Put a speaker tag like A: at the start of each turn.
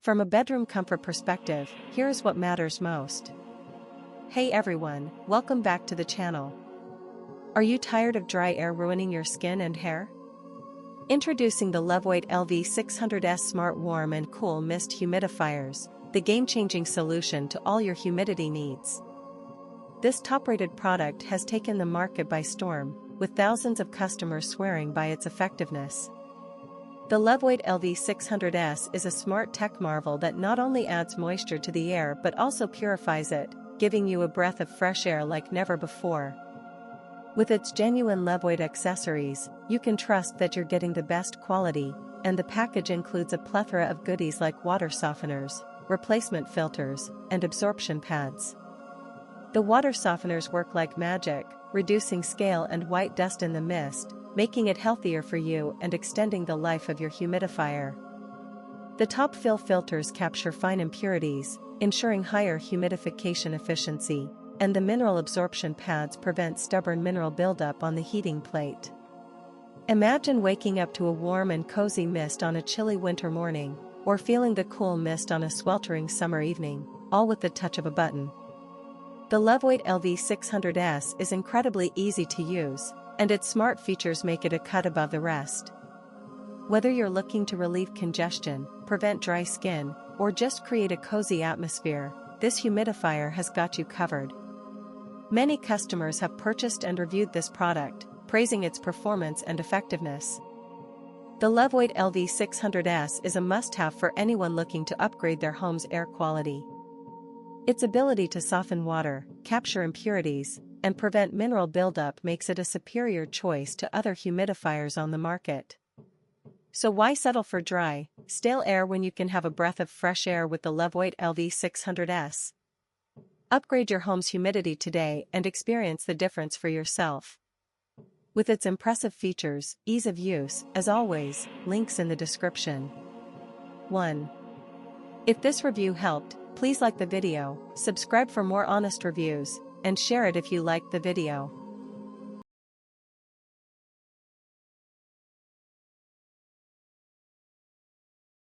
A: From a bedroom comfort perspective, here's what matters most. Hey everyone, welcome back to the channel. Are you tired of dry air ruining your skin and hair? Introducing the LEVOIT LV600S Smart Warm and Cool Mist Humidifiers, the game-changing solution to all your humidity needs. This top-rated product has taken the market by storm, with thousands of customers swearing by its effectiveness. The LEVOIT LV600S is a smart tech marvel that not only adds moisture to the air but also purifies it, giving you a breath of fresh air like never before. With its genuine LEVOIT accessories, you can trust that you're getting the best quality, and the package includes a plethora of goodies like water softeners, replacement filters, and absorption pads. The water softeners work like magic, reducing scale and white dust in the mist, making it healthier for you and extending the life of your humidifier. The top fill filters capture fine impurities, ensuring higher humidification efficiency, and the mineral absorption pads prevent stubborn mineral buildup on the heating plate. Imagine waking up to a warm and cozy mist on a chilly winter morning, or feeling the cool mist on a sweltering summer evening, all with the touch of a button. The LEVOIT LV600S is incredibly easy to use, and its smart features make it a cut above the rest. Whether you're looking to relieve congestion, prevent dry skin, or just create a cozy atmosphere, this humidifier has got you covered. Many customers have purchased and reviewed this product, praising its performance and effectiveness. The LEVOIT LV600S is a must-have for anyone looking to upgrade their home's air quality. Its ability to soften water, capture impurities, and prevent mineral buildup makes it a superior choice to other humidifiers on the market. So why settle for dry, stale air when you can have a breath of fresh air with the LEVOIT LV600S? Upgrade your home's humidity today and experience the difference for yourself. With its impressive features, ease of use, as always, links in the description. 1. If this review helped, please like the video, subscribe for more honest reviews, and share it if you liked the video.